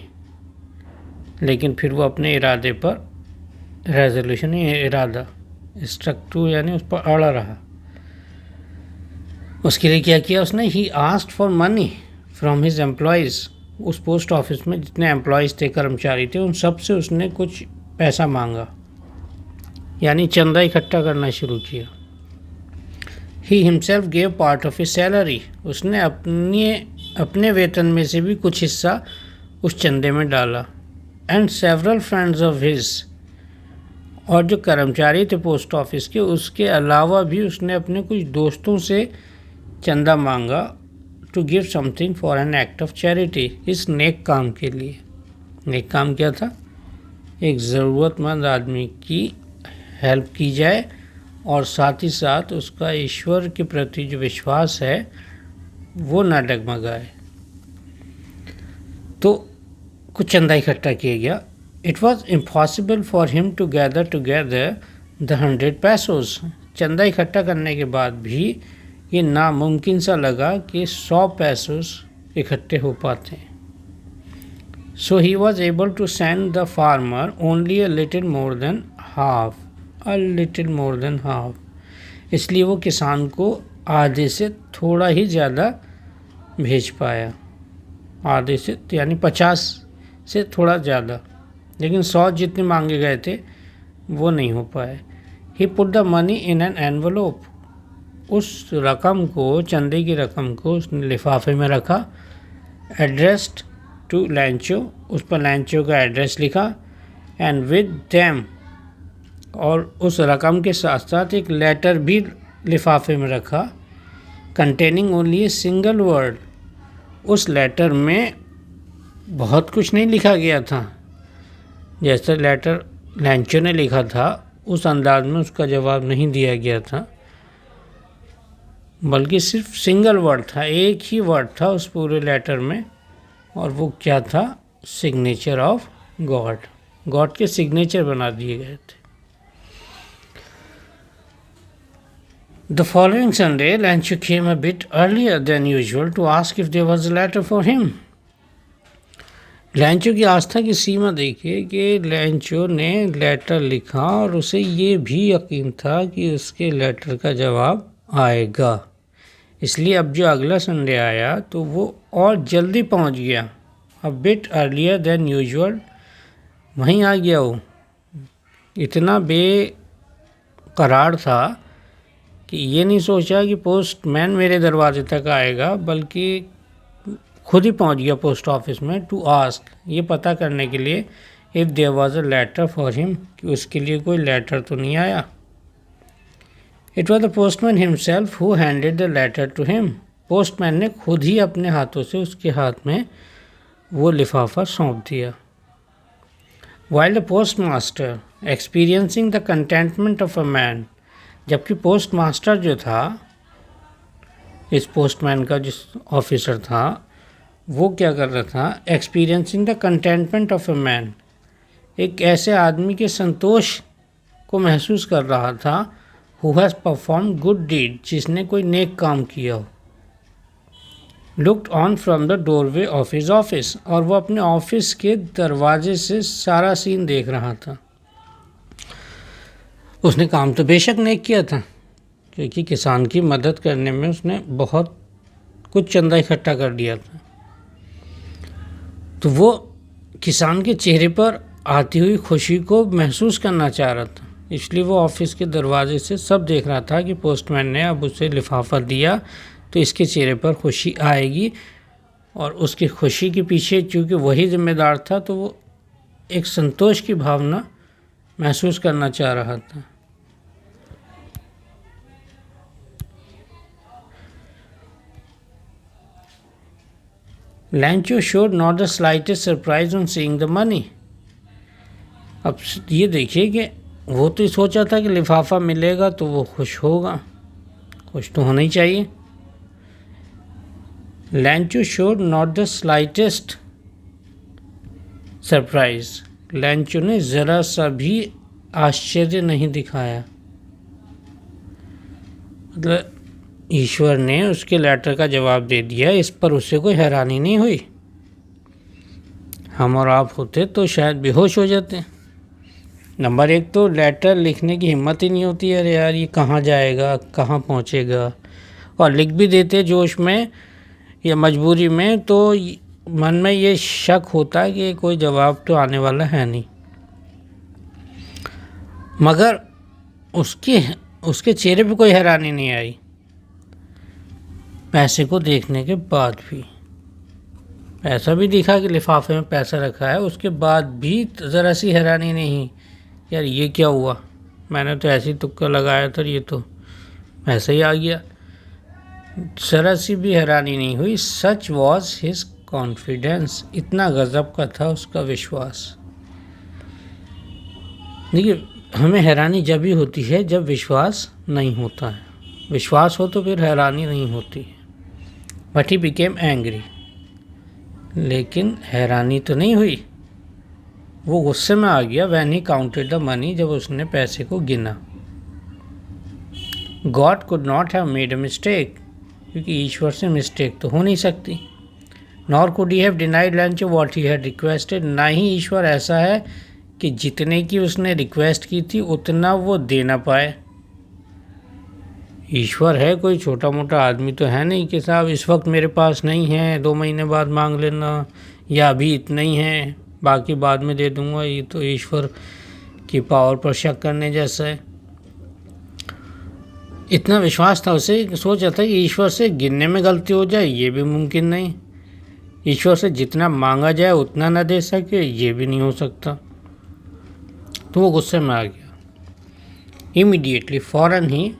लेकिन फिर वो अपने इरादे पर, रेजोल्यूशन ही इरादा, स्टक टू यानी उस पर अड़ा रहा। उसके लिए क्या किया उसने, he asked for money from his employees, उस पोस्ट ऑफिस में जितने एम्प्लॉयज़ थे, कर्मचारी थे, उन सब से उसने कुछ पैसा मांगा, यानी चंदा इकट्ठा करना शुरू किया। He himself gave part of his salary, उसने अपने वेतन में से भी कुछ हिस्सा उस चंदे में डाला। And several friends of his, और जो कर्मचारी थे पोस्ट ऑफिस के, उसके अलावा भी उसने अपने कुछ दोस्तों से चंदा मांगा, to give something for an act of charity, इस नेक काम के लिए। नेक काम क्या था, एक ज़रूरतमंद आदमी की हेल्प की जाए और साथ ही साथ उसका ईश्वर के प्रति जो विश्वास है वो ना डगमगाए। तो कुछ चंदा इकट्ठा किया गया। It was impossible for him to gather together the 100 pesos, चंदा इकट्ठा करने के बाद भी ये नामुमकिन सा लगा कि 100 पैसोज इकट्ठे हो पाते हैं। So he was able to send the farmer only a little more than half, इसलिए वो किसान को आधे से थोड़ा ही ज़्यादा भेज पाया, आधे से यानी 50 से थोड़ा ज़्यादा, लेकिन 100 जितने मांगे गए थे वो नहीं हो पाए। He put the money in an envelope, उस रकम को, चंदे की रकम को उसने लिफाफे में रखा। एड्रेस्ड टू लैंचो, उस पर लैंचो का एड्रेस लिखा। एंड विद देम, और उस रकम के साथ साथ एक लेटर भी लिफाफे में रखा, containing only a single word. उस लेटर में बहुत कुछ नहीं लिखा गया था, जैसा लेटर लैंचो ने लिखा था उस अंदाज में उसका जवाब नहीं दिया गया था, बल्कि सिर्फ सिंगल वर्ड था, एक ही वर्ड था उस पूरे लेटर में, और वो क्या था? Signature of God. गॉड के सिग्नेचर बना दिए गए थे। The following Sunday, Lancho came a bit earlier than usual to ask if there was a letter for him. लैंचो की आस्था की सीमा देखिए कि लैंचो ने लेटर लिखा और उसे ये भी यकीन था कि उसके लेटर का जवाब आएगा, इसलिए अब जो अगला संडे आया तो वो और जल्दी पहुंच गया। A bit earlier than usual, वहीं आ गया वो। इतना बेकरार था कि ये नहीं सोचा कि पोस्टमैन मेरे दरवाजे तक आएगा, बल्कि खुद ही पहुंच गया पोस्ट ऑफिस में टू आस्क, ये पता करने के लिए if there was a letter for him, कि उसके लिए कोई लेटर तो नहीं आया। It was the postman himself who handed the letter to him. Postman ने खुद ही अपने हाथों से उसके हाथ में वो लिफाफा सौंप दिया। While the post master experiencing the containment of a man, जबकि पोस्ट मास्टर जो था, इस पोस्टमैन का जिस ऑफिसर था, वो क्या कर रहा था? Experiencing the containment of a man, एक ऐसे आदमी के संतोष को महसूस कर रहा था, who has perform good deed, जिसने कोई नेक काम किया हो। Looked on from the doorway of his office, और वो अपने ऑफिस के दरवाजे से सारा सीन देख रहा था। उसने काम तो बेशक नेक किया था, क्योंकि किसान की मदद करने में उसने बहुत कुछ चंदा इकट्ठा कर दिया था, तो वो किसान के चेहरे पर आती हुई खुशी को महसूस करना चाह रहा था, इसलिए वो ऑफिस के दरवाजे से सब देख रहा था कि पोस्टमैन ने अब उसे लिफाफा दिया तो इसके चेहरे पर खुशी आएगी, और उसकी खुशी के पीछे चूँकि वही जिम्मेदार था, तो वो एक संतोष की भावना महसूस करना चाह रहा था। लैंचो showed not the slightest surprise on seeing the money। अब ये देखिए कि वो तो सोचा था कि लिफाफा मिलेगा तो वो खुश होगा, खुश तो होना ही चाहिए। लैंचो showed not the slightest surprise, लैंचो ने ज़रा सा भी आश्चर्य नहीं दिखाया, मतलब ईश्वर ने उसके लेटर का जवाब दे दिया, इस पर उसे कोई हैरानी नहीं हुई। हम और आप होते तो शायद बेहोश हो जाते। नंबर एक तो लेटर लिखने की हिम्मत ही नहीं होती, अरे यार ये कहाँ जाएगा, कहाँ पहुँचेगा, और लिख भी देते जोश में या मजबूरी में, तो मन में ये शक होता है कि कोई जवाब तो आने वाला है नहीं। मगर उसके चेहरे पे कोई हैरानी नहीं आई, पैसे को देखने के बाद भी। पैसा भी दिखा कि लिफाफे में पैसा रखा है, उसके बाद भी ज़रा सी हैरानी नहीं, यार ये क्या हुआ, मैंने तो ऐसे ही तुक्का लगाया था, ये तो ऐसे ही आ गया। ज़रा सी भी हैरानी नहीं हुई। सच वॉज हिज कॉन्फिडेंस, इतना गज़ब का था उसका विश्वास। देखिए, हमें हैरानी जब भी होती है जब विश्वास नहीं होता है, विश्वास हो तो फिर हैरानी नहीं होती है। बट ही बिकेम एंग्री, लेकिन हैरानी तो नहीं हुई, वो गुस्से में आ गया। When he counted the money, जब उसने पैसे को गिना। God could not have made a mistake, क्योंकि ईश्वर से मिस्टेक तो हो नहीं सकती। Nor could he have denied लैंचो what he had requested, ना ही ईश्वर ऐसा है कि जितने की उसने रिक्वेस्ट की थी उतना वो दे ना पाए। ईश्वर है, कोई छोटा मोटा आदमी तो है नहीं कि साहब इस वक्त मेरे पास नहीं है, 2 महीने बाद मांग लेना, या अभी इतना ही है बाकी बाद में दे दूंगा। ये तो ईश्वर की पावर पर शक करने जैसा है। इतना विश्वास था उसे, सोचा था कि ईश्वर से गिनने में गलती हो जाए ये भी मुमकिन नहीं, ईश्वर से जितना मांगा जाए उतना ना दे सके ये भी नहीं हो सकता। तो वो गुस्से में आ गया। इमीडिएटली फ़ौरन ही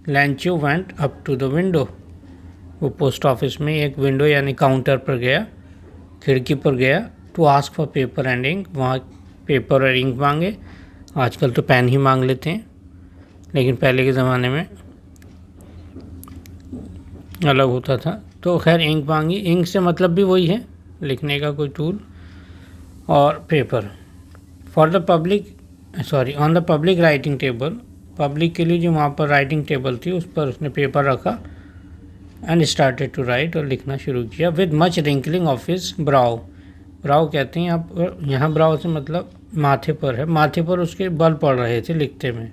Lencho went up to the window, वो पोस्ट ऑफिस में एक विंडो यानी काउंटर पर गया, खिड़की पर गया, to ask for paper and ink, वहाँ पेपर और इंक मांगे। आजकल तो पेन ही मांग लेते हैं, लेकिन पहले के ज़माने में अलग होता था। तो खैर इंक मांगी, इंक से मतलब भी वही है, लिखने का कोई टूल, और paper for the public on the public writing table, public के लिए जो वहाँ पर राइटिंग टेबल थी उस पर उसने पेपर रखा एंड स्टार्टेड टू राइट, और लिखना शुरू किया with much wrinkling of his brow. Brow कहते हैं आप, यहाँ ब्राउ से मतलब माथे पर है, माथे पर उसके बल पड़ रहे थे लिखते में।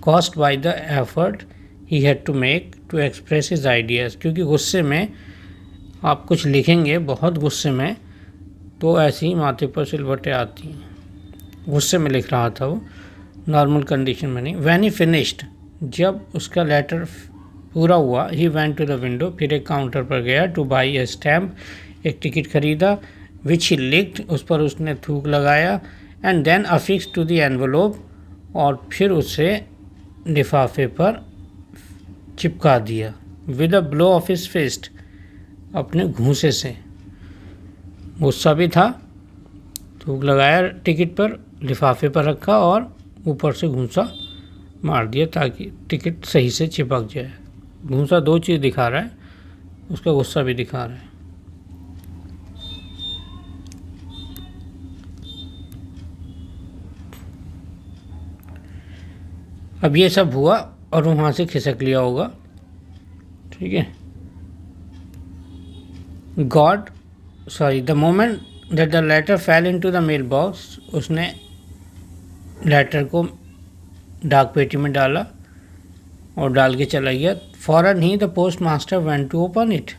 Caused by the effort he had to make to express his ideas, क्योंकि गुस्से में आप कुछ लिखेंगे बहुत गुस्से में तो ऐसे ही माथे पर सिलवटें आती हैं। गुस्से में लिख रहा था वो, नॉर्मल कंडीशन में नहीं। व्हेन ही फिनिश्ड, जब उसका लेटर पूरा हुआ, he went to the window, फिर एक काउंटर पर गया, टू बाई ए स्टैम्प, एक टिकट खरीदा, विच ही लिक्ड, उस पर उसने थूक लगाया, and then affix to the envelope, और फिर उसे लिफाफे पर चिपका दिया, with a blow of his fist, अपने घूंसे से। गुस्सा भी था, थूक लगाया टिकट पर, लिफाफे पर रखा और ऊपर से घूंसा मार दिया ताकि टिकट सही से चिपक जाए। घूंसा दो चीज़ दिखा रहा है, उसका गुस्सा भी दिखा रहा है। अब ये सब हुआ और वहाँ से खिसक लिया होगा, ठीक है। The moment that the letter fell into the mail box, उसने लेटर को डाक पेटी में डाला और डाल के चला गया। फ़ौरन ही the postmaster went to open it,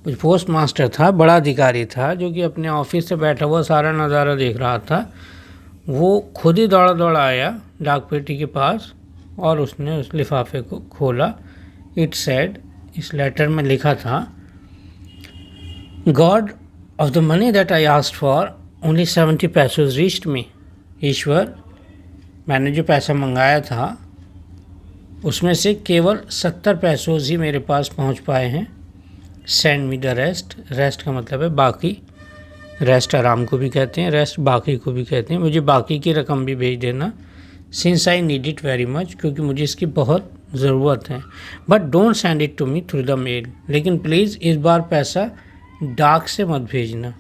कुछ पोस्ट मास्टर था, बड़ा अधिकारी था, जो कि अपने ऑफिस से बैठा हुआ सारा नज़ारा देख रहा था, वो खुद ही दौड़ा दौड़ा आया डाक पेटी के पास और उसने उस लिफाफे को खोला। इट सेड, इस लेटर में लिखा था, God of the money that I asked for only 70 pesos reached me, ईश्वर, मैंने जो पैसा मंगाया था उसमें से केवल 70 पैसोज ही मेरे पास पहुंच पाए हैं। Send me the rest, rest का मतलब है बाकी, रेस्ट आराम को भी कहते हैं, रेस्ट बाकी को भी कहते हैं, मुझे बाकी की रकम भी भेज देना। Since I need it very much, क्योंकि मुझे इसकी बहुत ज़रूरत है। But don't send it to me through the mail, लेकिन प्लीज़ इस बार पैसा डाक से मत भेजना।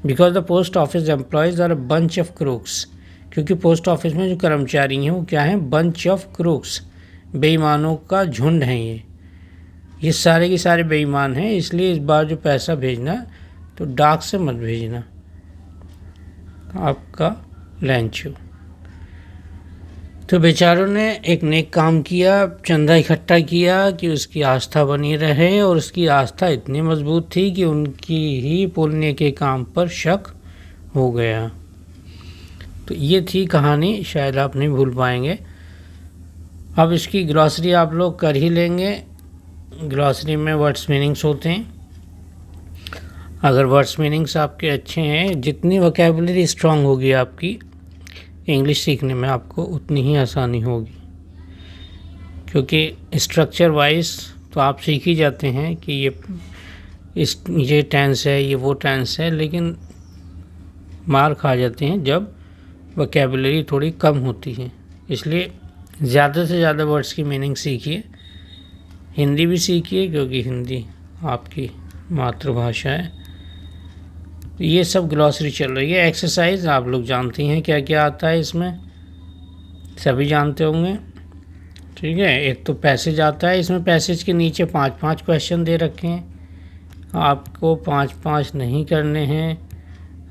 Because the post office employees are a bunch of crooks, क्योंकि पोस्ट ऑफिस में जो कर्मचारी हैं वो क्या हैं, बंच ऑफ क्रूक्स, बेईमानों का झुंड हैं। ये सारे के सारे बेईमान हैं, इसलिए इस बार जो पैसा भेजना तो डाक से मत भेजना। आपका लैंचो। तो बेचारों ने एक नेक काम किया, चंदा इकट्ठा किया कि उसकी आस्था बनी रहे, और उसकी आस्था इतनी मजबूत थी कि उनकी ही पुण्य के काम पर शक हो गया। तो ये थी कहानी, शायद आप नहीं भूल पाएंगे। अब इसकी ग्लॉसरी आप लोग कर ही लेंगे। ग्लॉसरी में वर्ड्स मीनिंग्स होते हैं। अगर वर्ड्स मीनिंग्स आपके अच्छे हैं, जितनी वोकैबुलरी स्ट्रांग होगी आपकी, इंग्लिश सीखने में आपको उतनी ही आसानी होगी, क्योंकि स्ट्रक्चर वाइज तो आप सीख ही जाते हैं कि ये टेंस है, ये वो टेंस है, लेकिन मार खा जाते हैं जब वोकैबुलरी थोड़ी कम होती है। इसलिए ज़्यादा से ज़्यादा वर्ड्स की मीनिंग सीखिए। हिंदी भी सीखिए, क्योंकि हिंदी आपकी मातृभाषा है। ये सब ग्लॉसरी चल रही है। एक्सरसाइज आप लोग जानते हैं क्या क्या आता है इसमें, सभी जानते होंगे, ठीक है। एक तो पैसेज आता है, इसमें पैसेज के नीचे 5-5 क्वेश्चन दे रखे हैं। आपको 5-5 नहीं करने हैं,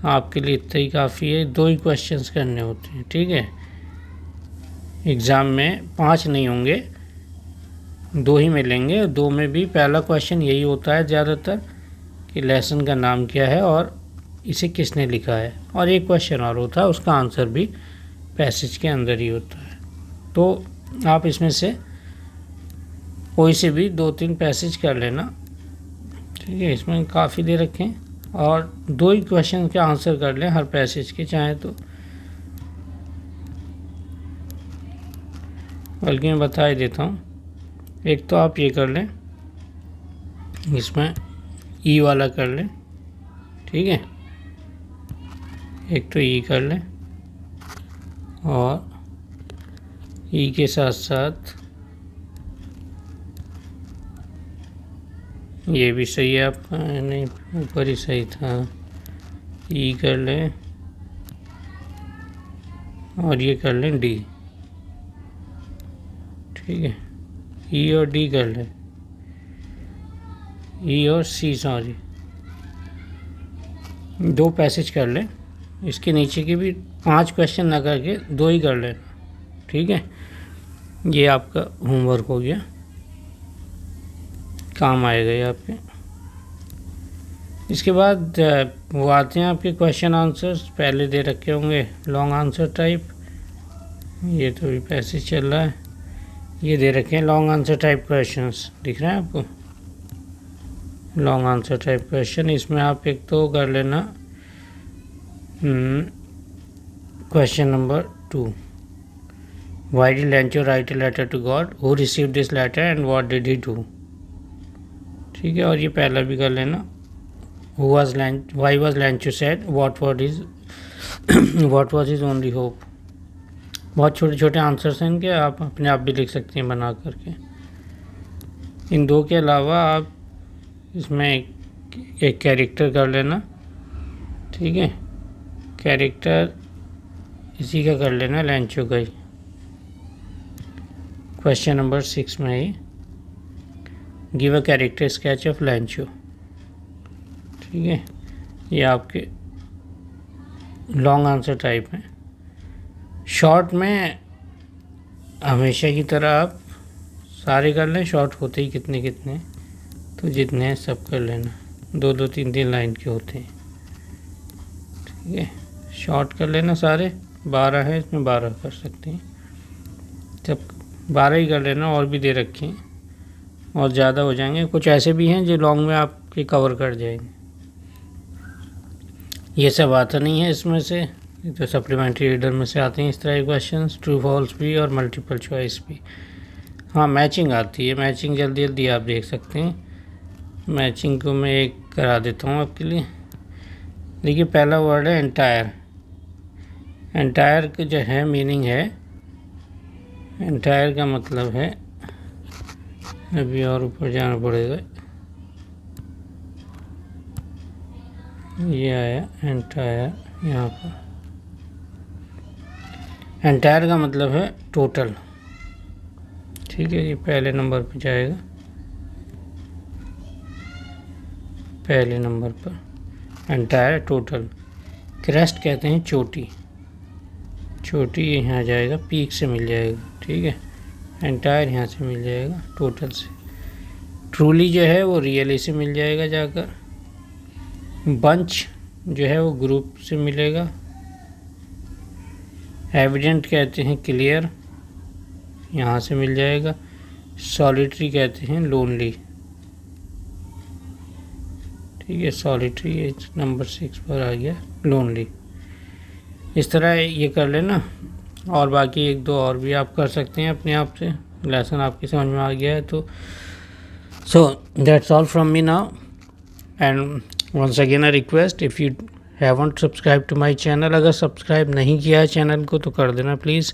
आपके लिए इतना ही काफ़ी है, 2 ही क्वेश्चंस करने होते हैं, ठीक है। एग्ज़ाम में 5 नहीं होंगे, 2 ही मिलेंगे। 2 में भी पहला क्वेश्चन यही होता है ज़्यादातर कि लेसन का नाम क्या है और इसे किसने लिखा है, और एक क्वेश्चन और होता है, उसका आंसर भी पैसेज के अंदर ही होता है। तो आप इसमें से कोई से भी 2-3 पैसेज कर लेना, ठीक है। इसमें काफ़ी दे रखें और 2 ही क्वेश्चन के आंसर कर लें हर पैसेज के, चाहे तो बल्कि मैं बता ही देता हूँ। एक तो आप ये कर लें, इसमें ई वाला कर लें, ठीक है। एक तो ई कर लें और ई के साथ साथ ये भी सही है आपका, नहीं ऊपर ही सही था। ई कर लें और ये कर लें डी, ठीक है। ई और डी कर लें, ई और सी, सॉरी, 2 पैसेज कर लें। इसके नीचे के भी 5 क्वेश्चन ना करके 2 ही कर लेना, ठीक है। ये आपका होमवर्क हो गया, काम आएगा ये आपके। इसके बाद वो आते हैं आपके क्वेश्चन आंसर्स, पहले दे रखे होंगे लॉन्ग आंसर टाइप। ये तो भी पैसेज चल रहा है, ये दे रखे हैं लॉन्ग आंसर टाइप क्वेश्चंस, दिख रहा है आपको, लॉन्ग आंसर टाइप क्वेश्चन। इसमें आप एक तो कर लेना question number 2, Why did Lancho write a letter to God? Who received this letter and what did he do? ठीक है। और ये पहला भी कर लेना, Why was Lancho sad? What was his only hope? बहुत छोटे छोटे आंसर्स हैं इनके, आप अपने आप भी लिख सकते हैं बना करके। इन 2 के अलावा आप इसमें एक कैरेक्टर कर लेना, ठीक है। कैरेक्टर इसी का कर लेना, लैंचो का ही, क्वेश्चन नंबर 6 में ही give a character sketch of Lencho, ठीक है। ये आपके लॉन्ग आंसर टाइप है। शॉर्ट में हमेशा की तरह आप सारे कर लें, शॉर्ट होते ही कितने कितने, तो जितने हैं सब कर लेना, 2-2, 3-3 लाइन के होते हैं, ठीक है। शॉर्ट कर लेना सारे, 12 है इसमें 12 कर सकते हैं, जब 12 ही कर लेना। और भी दे रखे हैं और ज़्यादा हो जाएंगे, कुछ ऐसे भी हैं जो लॉन्ग में आपके कवर कर जाएंगे। ये सब आता नहीं है इसमें से, ये तो सप्लीमेंट्री रीडर में से आते हैं इस तरह के क्वेश्चंस, ट्रू फॉल्स भी और मल्टीपल चॉइस भी। हाँ, मैचिंग आती है, मैचिंग जल्दी जल्दी आप देख सकते हैं। मैचिंग को मैं एक करा देता हूँ आपके लिए। देखिए, पहला वर्ड है एंटायर। एंटायर का जो है मीनिंग है, एंटायर का मतलब है, अभी और ऊपर जाना पड़ेगा, ये आया एंटायर यहाँ पर। एंटायर का मतलब है टोटल, ठीक है। ये पहले नंबर पे जाएगा, पहले नंबर पर एंटायर टोटल। क्रेस्ट कहते हैं चोटी, चोटी यहाँ जाएगा, पीक से मिल जाएगा, ठीक है। एंटायर यहाँ से मिल जाएगा टोटल से। ट्रूली जो है वो रियली से मिल जाएगा जाकर। बंच जो है वो ग्रुप से मिलेगा। एविडेंट कहते हैं क्लियर, यहाँ से मिल जाएगा। सॉलिटरी कहते हैं लोनली, ठीक है। सॉलिटरी ये नंबर 6 पर आ गया, लोनली। इस तरह ये कर लेना, और बाकी 1-2 और भी आप कर सकते हैं अपने आप से। लेसन आपकी समझ में आ गया है तो so that's all from me now, and once again a request, if you haven't subscribe to my channel, अगर सब्सक्राइब नहीं किया है चैनल को तो कर देना प्लीज़।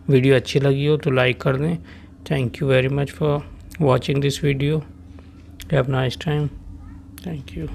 वीडियो अच्छी लगी हो तो लाइक कर दें। Thank you very much for watching this video. Have nice time. Thank you.